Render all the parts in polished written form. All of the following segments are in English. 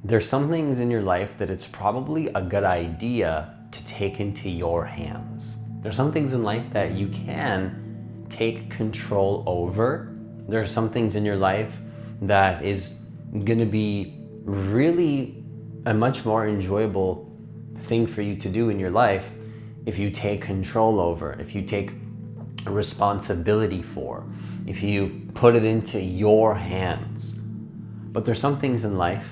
there's some things in your life that it's probably a good idea to take into your hands. There's some things in life that you can take control over. There are some things in your life that is going to be really a much more enjoyable thing for you to do in your life if you take control over, if you take responsibility for, if you put it into your hands. But there's some things in life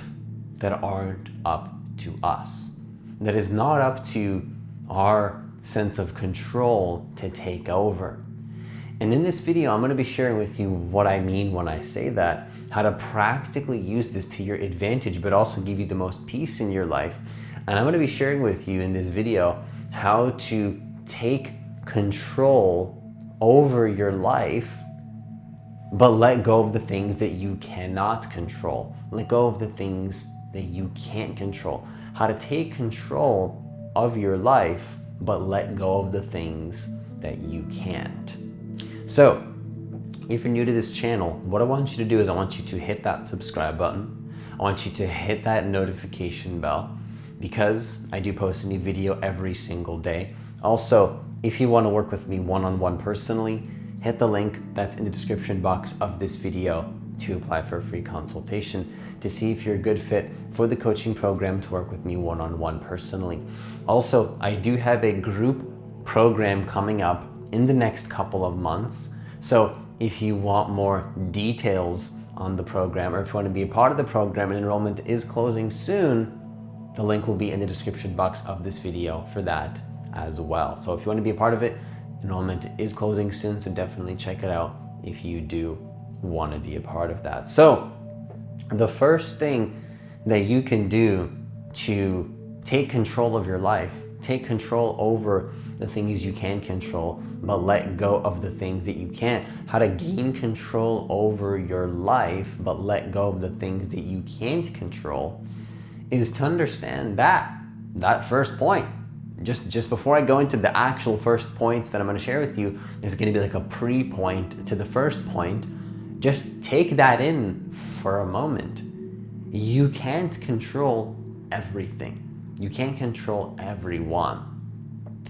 that aren't up to us, that is not up to our sense of control to take over. And in this video, I'm going to be sharing with you what I mean when I say that, how to practically use this to your advantage, but also give you the most peace in your life. And I'm going to be sharing with you in this video how to take control over your life, but let go of the things that you cannot control. Let go of the things that you can't control. How to take control of your life, but let go of the things that you can't. So, if you're new to this channel, what I want you to do is I want you to hit that subscribe button. I want you to hit that notification bell because I do post a new video every single day. Also, if you want to work with me one-on-one personally, hit the link that's in the description box of this video to apply for a free consultation to see if you're a good fit for the coaching program to work with me one-on-one personally. Also, I do have a group program coming up in the next couple of months. So if you want more details on the program, or if you want to be a part of the program, and enrollment is closing soon, the link will be in the description box of this video for that as well. So if you want to be a part of it, enrollment is closing soon, so definitely check it out if you do want to be a part of that. So the first thing that you can do to take control of your life, take control over the things you can control, but let go of the things that you can't. How to gain control over your life, but let go of the things that you can't control, is to understand that first point. Just before I go into the actual first points that I'm going to share with you, there's going to be like a pre-point to the first point. Just take that in for a moment. You can't control everything. You can't control everyone.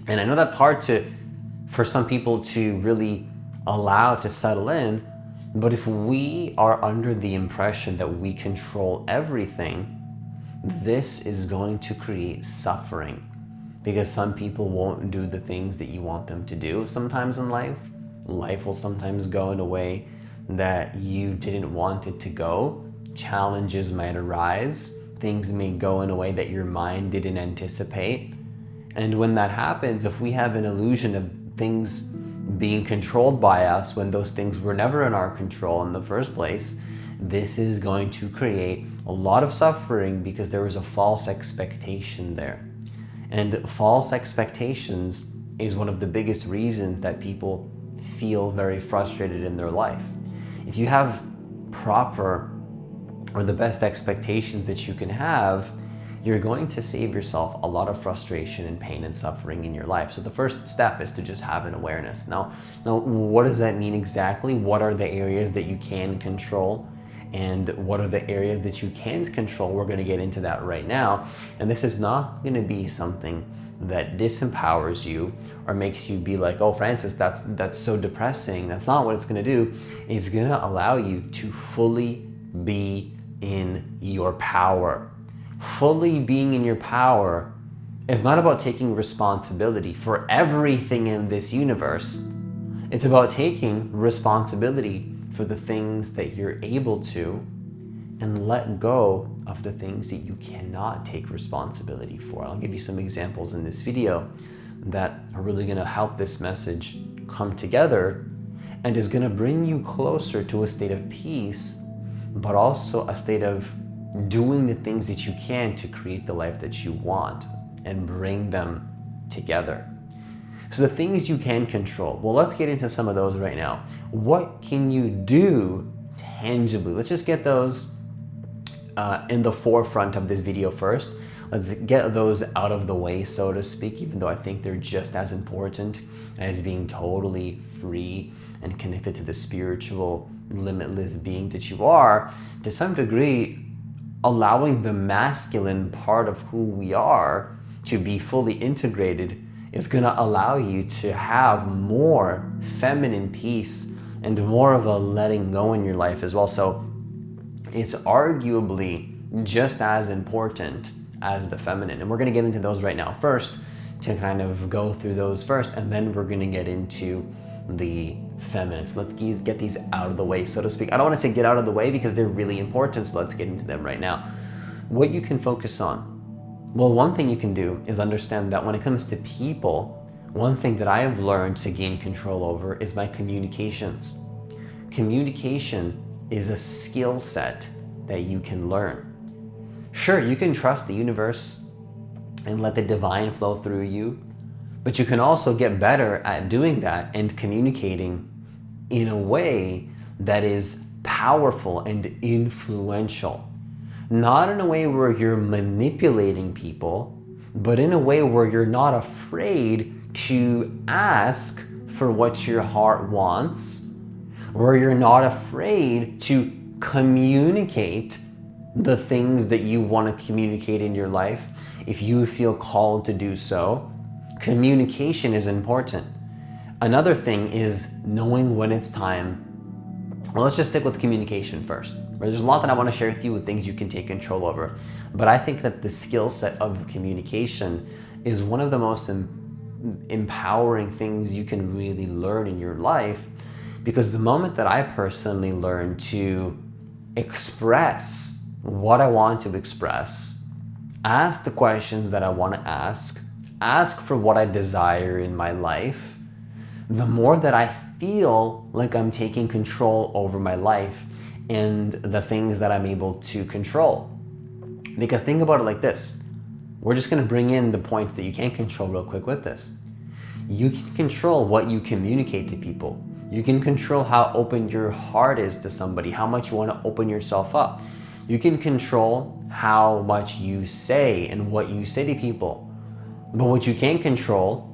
And I know that's hard for some people to really allow to settle in, but if we are under the impression that we control everything, this is going to create suffering, because some people won't do the things that you want them to do. Sometimes in life will sometimes go in a way that you didn't want it to go. Challenges might arise. Things may go in a way that your mind didn't anticipate. And when that happens, if we have an illusion of things being controlled by us when those things were never in our control in the first place, this is going to create a lot of suffering because there is a false expectation there. And false expectations is one of the biggest reasons that people feel very frustrated in their life. If you have proper or the best expectations that you can have, you're going to save yourself a lot of frustration and pain and suffering in your life. So the first step is to just have an awareness. Now, what does that mean exactly? What are the areas that you can control? And what are the areas that you can't control? We're going to get into that right now. And this is not going to be something that disempowers you or makes you be like, oh, Francis, that's so depressing. That's not what it's going to do. It's going to allow you to fully be in your power. Fully being in your power is not about taking responsibility for everything in this universe. It's about taking responsibility for the things that you're able to and let go of the things that you cannot take responsibility for. I'll give you some examples in this video that are really going to help this message come together and is going to bring you closer to a state of peace, but also a state of doing the things that you can to create the life that you want and bring them together. So the things you can control, well, let's get into some of those right now. What can you do tangibly? Let's just get those in the forefront of this video first. Let's get those out of the way, so to speak, even though I think they're just as important as being totally free and connected to the spiritual, limitless being that you are. To some degree, allowing the masculine part of who we are to be fully integrated is going to allow you to have more feminine peace and more of a letting go in your life as well. So it's arguably just as important as the feminine. And we're going to get into those right now first, to kind of go through those first, and then we're going to get into the feminine. So let's get these out of the way, so to speak. I don't want to say get out of the way because they're really important, so let's get into them right now. What you can focus on. Well, one thing you can do is understand that when it comes to people, one thing that I have learned to gain control over is my communications. Communication is a skill set that you can learn. Sure, you can trust the universe and let the divine flow through you, but you can also get better at doing that and communicating in a way that is powerful and influential. Not in a way where you're manipulating people, but in a way where you're not afraid to ask for what your heart wants, where you're not afraid to communicate the things that you want to communicate in your life if you feel called to do so. Communication is important. Another thing is knowing when it's time. Well, let's just stick with communication first. There's a lot that I want to share with you with things you can take control over. But I think that the skill set of communication is one of the most empowering things you can really learn in your life, because the moment that I personally learned to express what I want to express, ask the questions that I want to ask for what I desire in my life, the more that I feel like I'm taking control over my life and the things that I'm able to control. Because think about it like this. We're just going to bring in the points that you can't control real quick with this. You can control what you communicate to people. You can control how open your heart is to somebody, how much you want to open yourself up. You can control how much you say and what you say to people. But what you can't control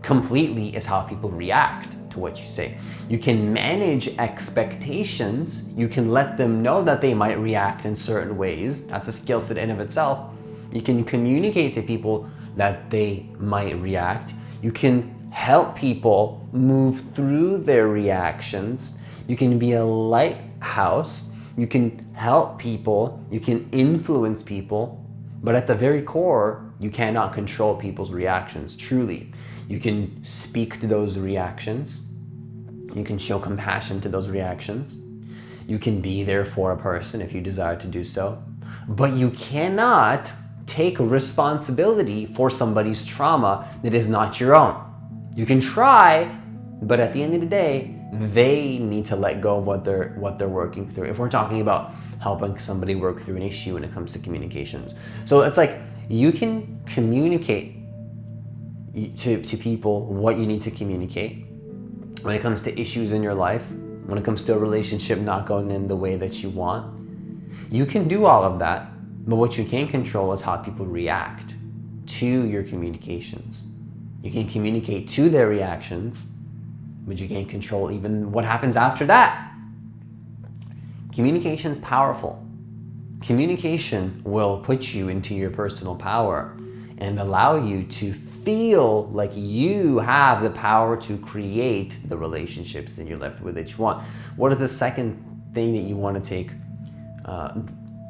completely is how people react to what you say. You can manage expectations. You can let them know that they might react in certain ways. That's a skill set in of itself. You can communicate to people that they might react. You can help people move through their reactions. You can be a lighthouse. You can help people. You can influence people. But at the very core, you cannot control people's reactions, truly. You can speak to those reactions. You can show compassion to those reactions. You can be there for a person if you desire to do so. But you cannot take responsibility for somebody's trauma that is not your own. You can try, but at the end of the day, they need to let go of what they're working through. If we're talking about helping somebody work through an issue when it comes to communications. So it's like you can communicate to people what you need to communicate when it comes to issues in your life, when it comes to a relationship not going in the way that you want. You can do all of that, but what you can't control is how people react to your communications. You can communicate to their reactions, but you can't control even what happens after that. Communication is powerful. Communication will put you into your personal power and allow you to feel like you have the power to create the relationships in your life with that you want. What is the second thing that you want to take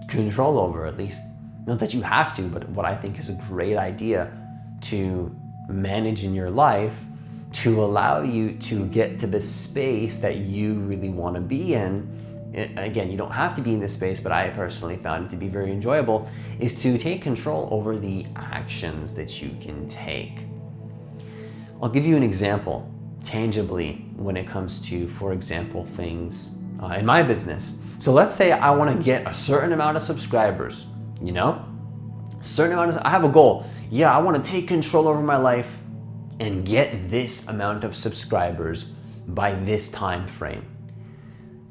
control over, at least? Not that you have to, but what I think is a great idea to manage in your life to allow you to get to the space that you really want to be in. Again, you don't have to be in this space, but I personally found it to be very enjoyable, is to take control over the actions that you can take. I'll give you an example tangibly when it comes to, for example, things in my business. So let's say I want to get a certain amount of subscribers, I have a goal. Yeah, I want to take control over my life and get this amount of subscribers by this time frame.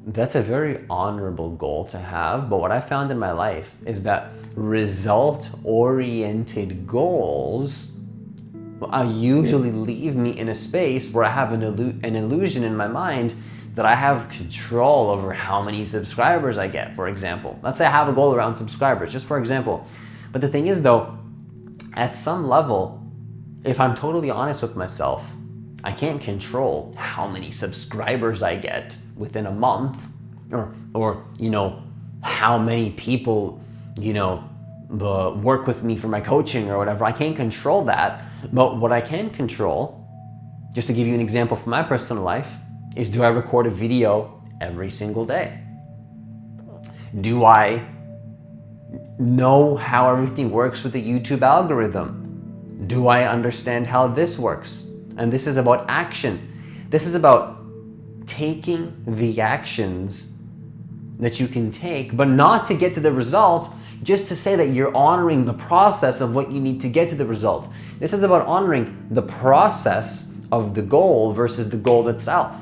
That's a very honorable goal to have, but what I found in my life is that result-oriented goals usually leave me in a space where I have an illusion in my mind that I have control over how many subscribers I get, for example. Let's say I have a goal around subscribers, just for example. But the thing is though, at some level, if I'm totally honest with myself, I can't control how many subscribers I get within a month, or how many people, work with me for my coaching or whatever. I can't control that. But what I can control, just to give you an example from my personal life, is do I record a video every single day? Do I know how everything works with the YouTube algorithm? Do I understand how this works? And this is about action. This is about taking the actions that you can take, but not to get to the result, just to say that you're honoring the process of what you need to get to the result. This is about honoring the process of the goal versus the goal itself.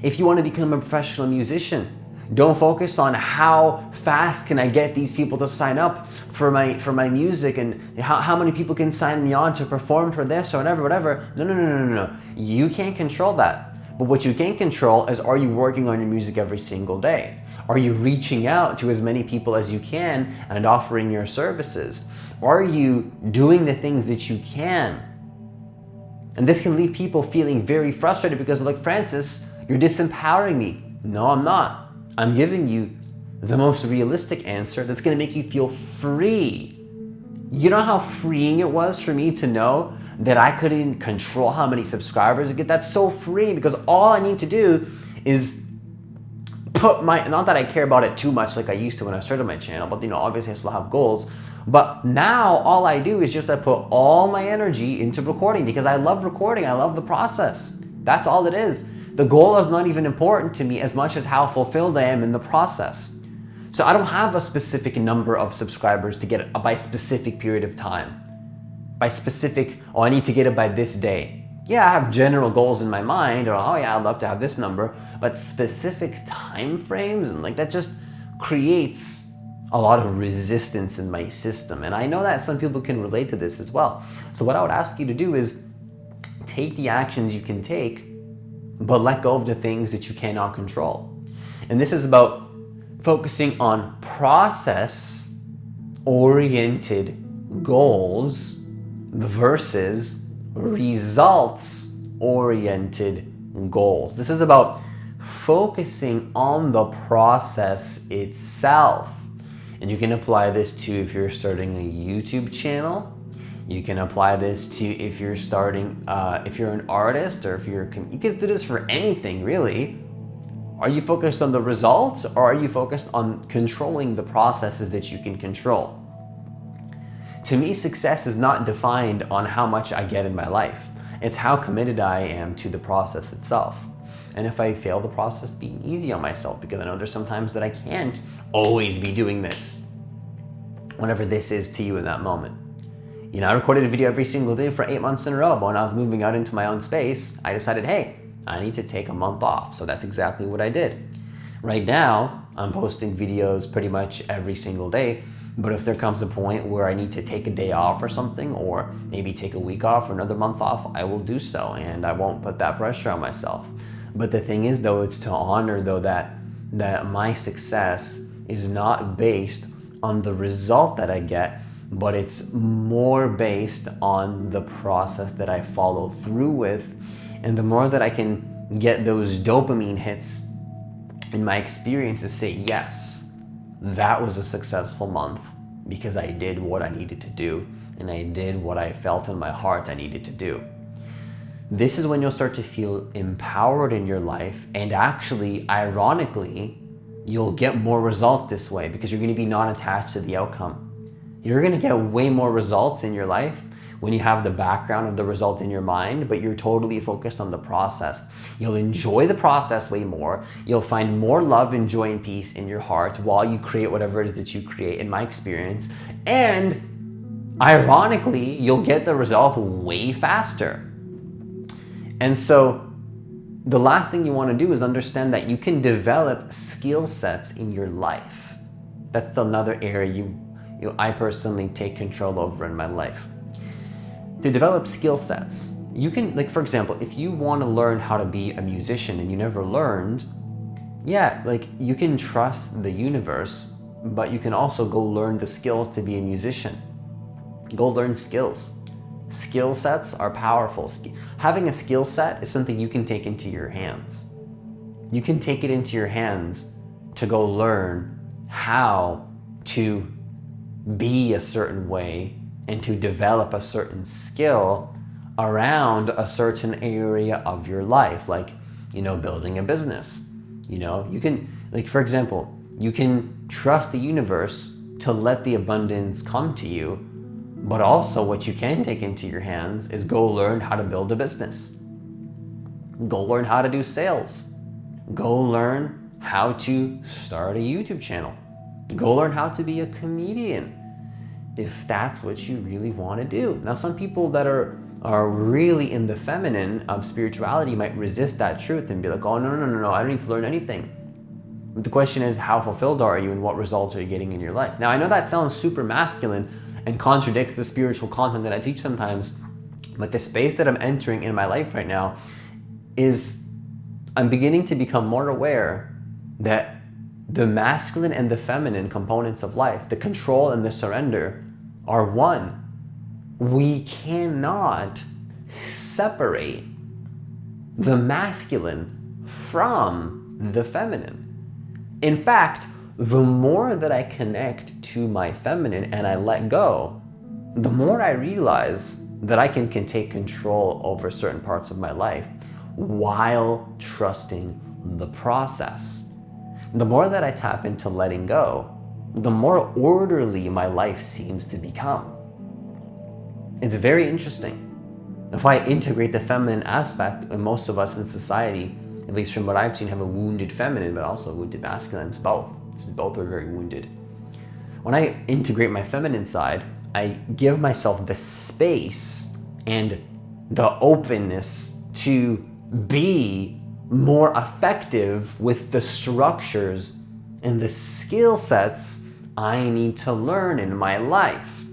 If you want to become a professional musician, don't focus on how fast can I get these people to sign up for my music, and how many people can sign me on to perform for this or whatever. No. You can't control that. But what you can control is, are you working on your music every single day? Are you reaching out to as many people as you can and offering your services? Are you doing the things that you can? And this can leave people feeling very frustrated because, like, Francis, you're disempowering me. No, I'm not. I'm giving you the most realistic answer that's going to make you feel free. You know how freeing it was for me to know that I couldn't control how many subscribers I get? That's so freeing, because all I need to do is put not that I care about it too much like I used to when I started my channel, but obviously I still have goals. But now all I do is just I put all my energy into recording, because I love recording. I love the process. That's all it is. The goal is not even important to me as much as how fulfilled I am in the process. So I don't have a specific number of subscribers to get by a specific period of time. By specific, I need to get it by this day. Yeah, I have general goals in my mind, or I'd love to have this number, but specific time frames and that just creates a lot of resistance in my system. And I know that some people can relate to this as well. So what I would ask you to do is take the actions you can take, but let go of the things that you cannot control. And this is about focusing on process-oriented goals versus results-oriented goals. This is about focusing on the process itself. And you can apply this to if you're starting a YouTube channel. You can apply this to if you're starting, if you're an artist, or you can do this for anything really. Are you focused on the results, or are you focused on controlling the processes that you can control? To me, success is not defined on how much I get in my life. It's how committed I am to the process itself. And if I fail the process, being easy on myself, because I know there's some times that I can't always be doing this, whatever this is to you in that moment. I recorded a video every single day for 8 months in a row, but when I was moving out into my own space, I decided, hey, I need to take a month off. So that's exactly what I did. Right now, I'm posting videos pretty much every single day, but if there comes a point where I need to take a day off or something, or maybe take a week off or another month off, I will do so, and I won't put that pressure on myself. But the thing is, though, it's to honor, though, that my success is not based on the result that I get, but it's more based on the process that I follow through with. And the more that I can get those dopamine hits in my experiences, say, yes, that was a successful month because I did what I needed to do, and I did what I felt in my heart I needed to do. This is when you'll start to feel empowered in your life, and actually, ironically, you'll get more results this way because you're going to be not attached to the outcome. You're going to get way more results in your life when you have the background of the result in your mind, but you're totally focused on the process. You'll enjoy the process way more. You'll find more love and joy and peace in your heart while you create whatever it is that you create, in my experience. And ironically, you'll get the result way faster. And so the last thing you want to do is understand that you can develop skill sets in your life. That's another area I personally take control over in my life. To develop skill sets, you can, like, for example, if you want to learn how to be a musician and you never learned, yeah, like, you can trust the universe, but you can also go learn the skills to be a musician. Go learn skills. Skill sets are powerful. Having a skill set is something you can take into your hands. You can take it into your hands to go learn how to be a certain way and to develop a certain skill around a certain area of your life, like, building a business. You can, like, for example, you can trust the universe to let the abundance come to you, but also what you can take into your hands is go learn how to build a business. Go learn how to do sales. Go learn how to start a YouTube channel. Go learn how to be a comedian, if that's what you really want to do. Now, some people that are really in the feminine of spirituality might resist that truth and be like, oh, no, I don't need to learn anything. But the question is, how fulfilled are you and what results are you getting in your life? Now, I know that sounds super masculine and contradicts the spiritual content that I teach sometimes, but the space that I'm entering in my life right now is I'm beginning to become more aware that the masculine and the feminine components of life, the control and the surrender, are one. We cannot separate the masculine from the feminine. In fact, the more that I connect to my feminine and I let go, the more I realize that I can take control over certain parts of my life while trusting the process. The more that I tap into letting go, the more orderly my life seems to become. It's very interesting. If I integrate the feminine aspect, and most of us in society, at least from what I've seen, have a wounded feminine, but also a wounded masculine. It's both. Both are very wounded. When I integrate my feminine side, I give myself the space and the openness to be more effective with the structures and the skill sets I need to learn in my life.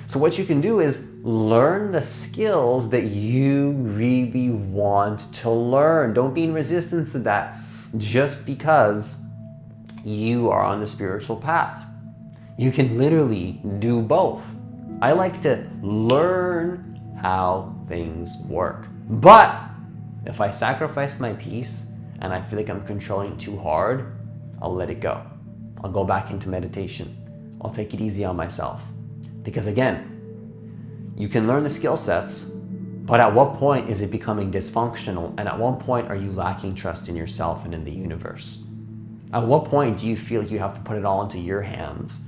So what you can do is learn the skills that you really want to learn. Don't be in resistance to that just because you are on the spiritual path. You can literally do both. I like to learn how things work. But if I sacrifice my peace and I feel like I'm controlling too hard, I'll let it go. I'll go back into meditation. I'll take it easy on myself. Because again, you can learn the skill sets, but at what point is it becoming dysfunctional? And at what point are you lacking trust in yourself and in the universe? At what point do you feel like you have to put it all into your hands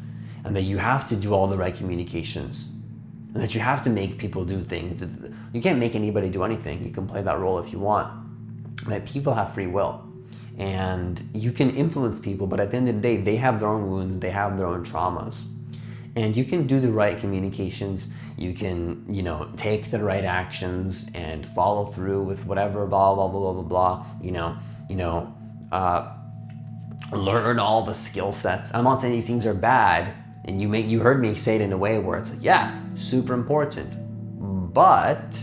and that you have to do all the right communications and that you have to make people do things? You can't make anybody do anything. You can play that role if you want. That people have free will and you can influence people, but at the end of the day, they have their own wounds, they have their own traumas. And you can do the right communications. You can, take the right actions and follow through with whatever, blah, blah, blah, blah, blah, learn all the skill sets. I'm not saying these things are bad, and you heard me say it in a way where it's like, yeah, super important. But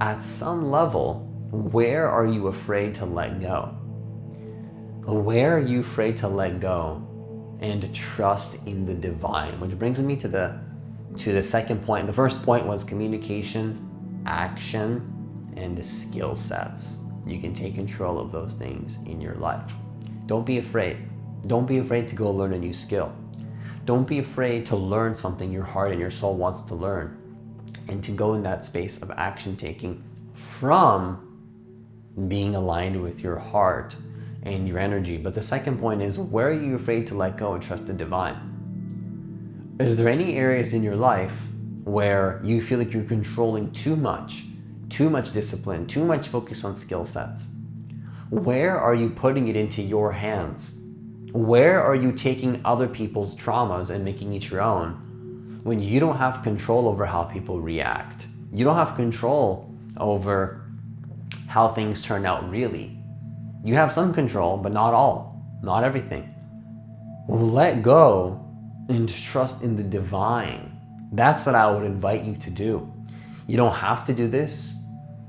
at some level, where are you afraid to let go? Where are you afraid to let go and trust in the divine? Which brings me to the second point. The first point was communication, action, and skill sets. You can take control of those things in your life. Don't be afraid. Don't be afraid to go learn a new skill. Don't be afraid to learn something your heart and your soul wants to learn, and to go in that space of action taking from being aligned with your heart and your energy. But the second point is, where are you afraid to let go and trust the divine? Is there any areas in your life where you feel like you're controlling too much discipline, too much focus on skill sets? Where are you putting it into your hands? Where are you taking other people's traumas and making it your own when you don't have control over how people react? You don't have control over how things turn out really. You have some control, but not all, not everything. Let go and trust in the divine. That's what I would invite you to do. You don't have to do this,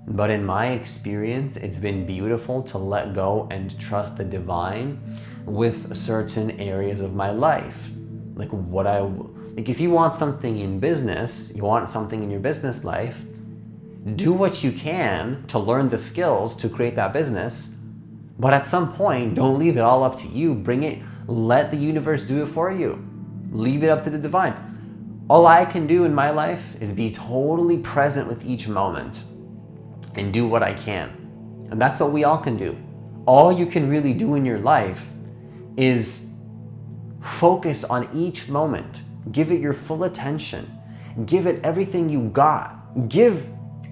but in my experience, it's been beautiful to let go and trust the divine with certain areas of my life. Like if you want something in business, you want something in your business life, do what you can to learn the skills to create that business. But at some point, don't leave it all up to you. Let the universe do it for you. Leave it up to the divine. All I can do in my life is be totally present with each moment and do what I can. And that's what we all can do. All you can really do in your life is focus on each moment. Give it your full attention. Give it everything you got. Give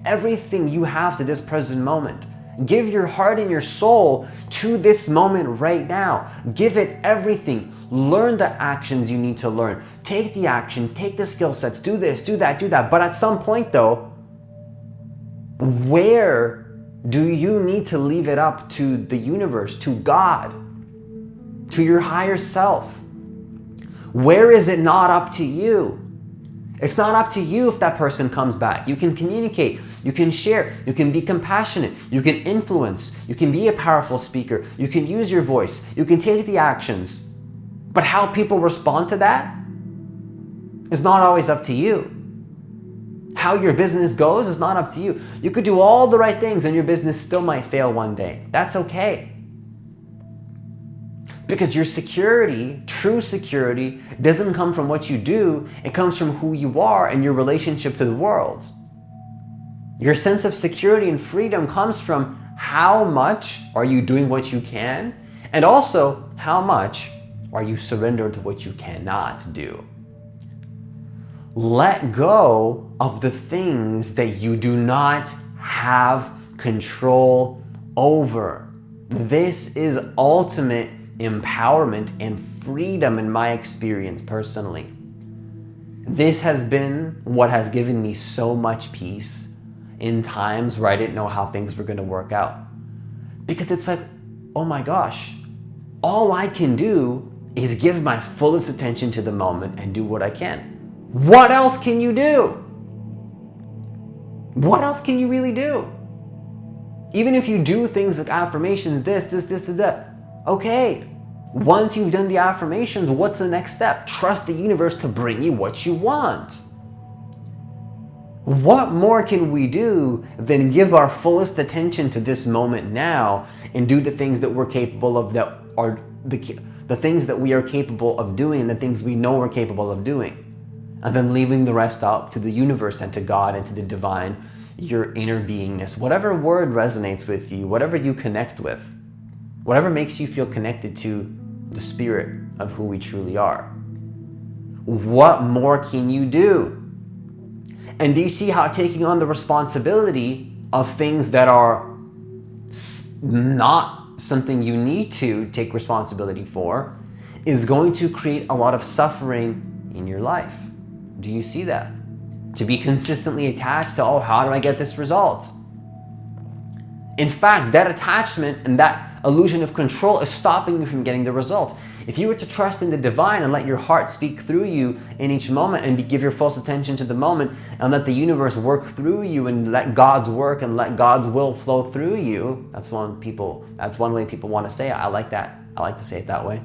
everything you have to this present moment. Give your heart and your soul to this moment right now. Give it everything. Learn the actions you need to learn. Take the action, take the skill sets, do this, do that, do that. But at some point though, where do you need to leave it up to the universe, to God, to your higher self? Where is it not up to you? It's not up to you if that person comes back. You can communicate, you can share, you can be compassionate, you can influence, you can be a powerful speaker, you can use your voice, you can take the actions. But how people respond to that is not always up to you. How your business goes is not up to you. You could do all the right things and your business still might fail one day. That's okay. Because your security, true security, doesn't come from what you do. It comes from who you are and your relationship to the world. Your sense of security and freedom comes from how much are you doing what you can, and also how much are you surrendered to what you cannot do. Let go of the things that you do not have control over. This is ultimate empowerment and freedom in my experience personally. This has been what has given me so much peace in times where I didn't know how things were going to work out. Because it's like, oh my gosh, all I can do is give my fullest attention to the moment and do what I can. What else can you do? What else can you really do? Even if you do things like affirmations, this, that. Okay, once you've done the affirmations, what's the next step? Trust the universe to bring you what you want. What more can we do than give our fullest attention to this moment now and do the things that we're capable of, that are the things that we are capable of doing, and the things we know we're capable of doing, and then leaving the rest up to the universe and to God and to the divine, your inner beingness, whatever word resonates with you, whatever you connect with, whatever makes you feel connected to the spirit of who we truly are. What more can you do? And do you see how taking on the responsibility of things that are not something you need to take responsibility for is going to create a lot of suffering in your life? Do you see that? To be consistently attached to, oh, how do I get this result? In fact, that attachment and that illusion of control is stopping you from getting the result. If you were to trust in the divine and let your heart speak through you in each moment and give your full attention to the moment and let the universe work through you and let God's work and let God's will flow through you, that's one way people want to say it. I like that. I like to say it that way.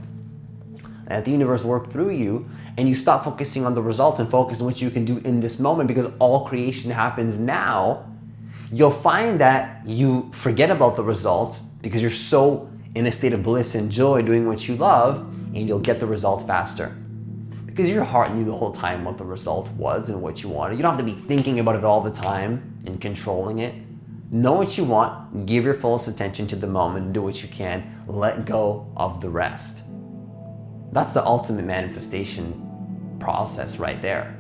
Let the universe work through you, and you stop focusing on the result and focus on what you can do in this moment, because all creation happens now. You'll find that you forget about the result because you're so in a state of bliss and joy doing what you love, and you'll get the result faster. Because your heart knew the whole time what the result was and what you wanted. You don't have to be thinking about it all the time and controlling it. Know what you want, give your fullest attention to the moment, do what you can, let go of the rest. That's the ultimate manifestation process right there.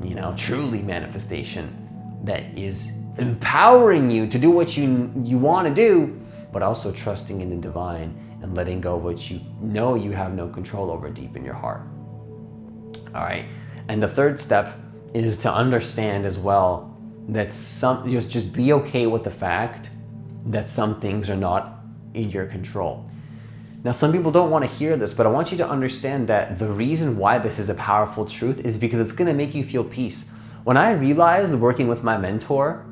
You know, truly manifestation that is empowering you to do what you want to do, but also trusting in the divine and letting go of what you know you have no control over deep in your heart. All right. And the third step is to understand as well that just be okay with the fact that some things are not in your control. Now, some people don't want to hear this, but I want you to understand that the reason why this is a powerful truth is because it's going to make you feel peace. When I realized working with my mentor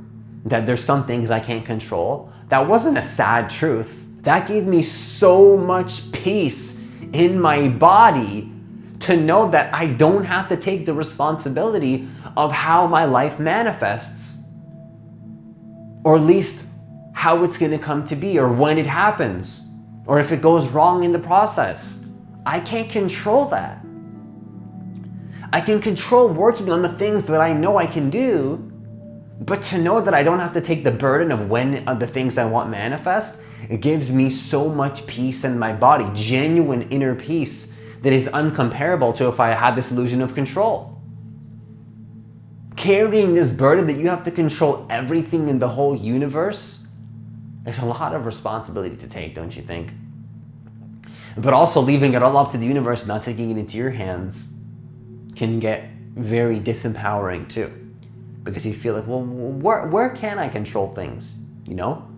that there's some things I can't control, that wasn't a sad truth. That gave me so much peace in my body to know that I don't have to take the responsibility of how my life manifests, or at least how it's going to come to be, or when it happens, or if it goes wrong in the process. I can't control that. I can control working on the things that I know I can do, but to know that I don't have to take the burden of when the things I want manifest, it gives me so much peace in my body, genuine inner peace that is uncomparable to if I had this illusion of control. Carrying this burden that you have to control everything in the whole universe is a lot of responsibility to take, don't you think? But also leaving it all up to the universe, not taking it into your hands, can get very disempowering too. Because you feel like, well, where can I control things? You know?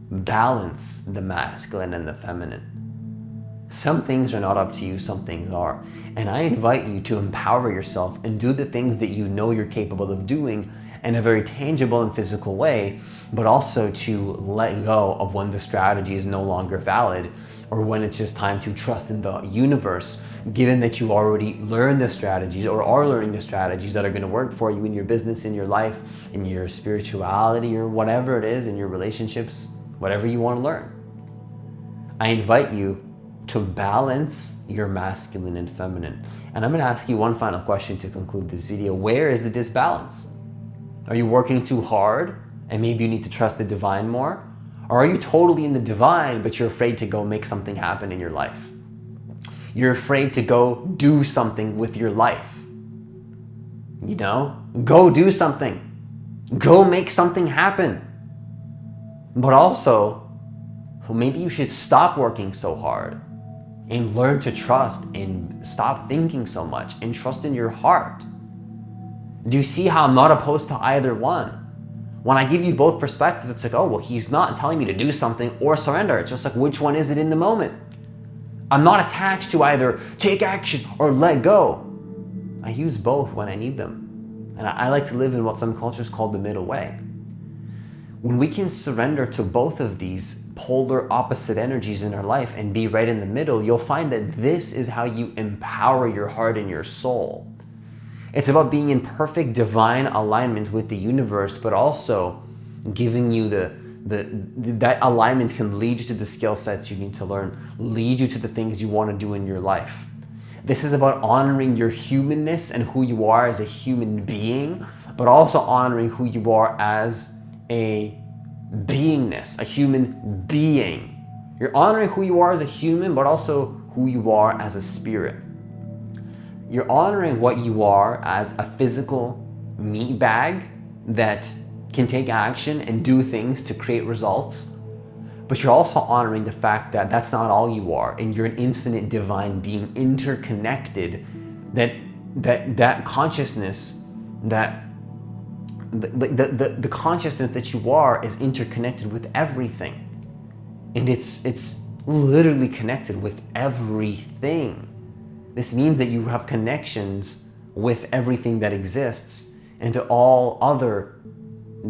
Balance the masculine and the feminine. Some things are not up to you, some things are. And I invite you to empower yourself and do the things that you know you're capable of doing in a very tangible and physical way, but also to let go of when the strategy is no longer valid, or when it's just time to trust in the universe, given that you already learned the strategies or are learning the strategies that are going to work for you in your business, in your life, in your spirituality, or whatever it is, in your relationships, whatever you want to learn. I invite you to balance your masculine and feminine. And I'm going to ask you one final question to conclude this video. Where is the disbalance? Are you working too hard and maybe you need to trust the divine more? Or are you totally in the divine, but you're afraid to go make something happen in your life? You're afraid to go do something with your life. You know, go do something. Go make something happen. But also, maybe you should stop working so hard and learn to trust and stop thinking so much and trust in your heart. Do you see how I'm not opposed to either one? When I give you both perspectives, it's like, oh, well, he's not telling me to do something or surrender. It's just like, which one is it in the moment? I'm not attached to either take action or let go. I use both when I need them. And I like to live in what some cultures call the middle way. When we can surrender to both of these polar opposite energies in our life and be right in the middle, you'll find that this is how you empower your heart and your soul. It's about being in perfect divine alignment with the universe, but also giving you that alignment can lead you to the skill sets you need to learn, lead you to the things you want to do in your life. This is about honoring your humanness and who you are as a human being, but also honoring who you are as a beingness, a human being. You're honoring who you are as a human, but also who you are as a spirit. You're honoring what you are as a physical meat bag that can take action and do things to create results. But you're also honoring the fact that that's not all you are, and you're an infinite divine being, interconnected, that consciousness, that the consciousness that you are is interconnected with everything. And it's literally connected with everything. This means that you have connections with everything that exists and to all other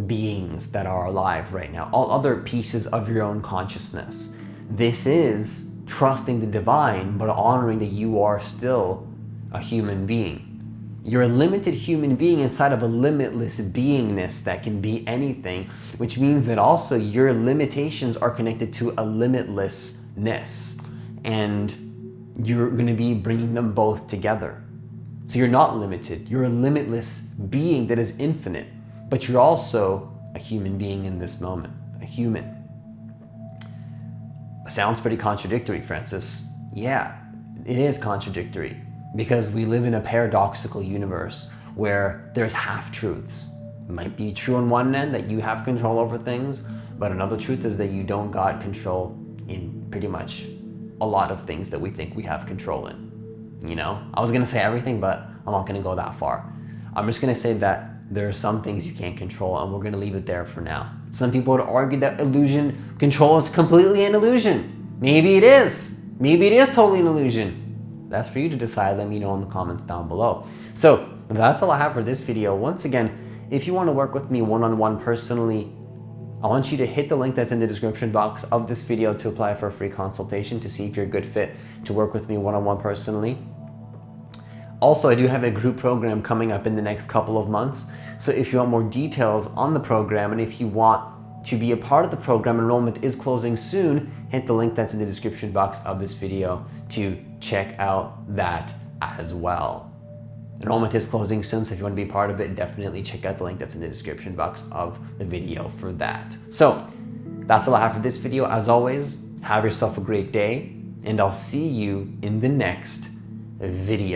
beings that are alive right now, all other pieces of your own consciousness. This is trusting the divine, but honoring that you are still a human being. You're a limited human being inside of a limitless beingness that can be anything, which means that also your limitations are connected to a limitlessness. And you're going to be bringing them both together. So you're not limited. You're a limitless being that is infinite, but you're also a human being in this moment, a human. Sounds pretty contradictory, Francis. Yeah, it is contradictory because we live in a paradoxical universe where there's half-truths. It might be true on one end that you have control over things, but another truth is that you don't got control in pretty much a lot of things that we think we have control in. You know, I was gonna say everything, but I'm not gonna go that far. I'm just gonna say that there are some things you can't control, and we're gonna leave it there for now. Some people would argue that illusion control is completely an illusion. Maybe it is. Maybe it is totally an illusion. That's for you to decide. Let me know in the comments down below. So that's all I have for this video. Once again, if you want to work with me one-on-one personally, I want you to hit the link that's in the description box of this video to apply for a free consultation to see if you're a good fit to work with me one-on-one personally. Also, I do have a group program coming up in the next couple of months. So if you want more details on the program and if you want to be a part of the program, enrollment is closing soon. Hit the link that's in the description box of this video to check out that as well. Enrollment is closing soon, so if you want to be part of it, definitely check out the link that's in the description box of the video for that. So that's all I have for this video. As always, have yourself a great day, and I'll see you in the next video.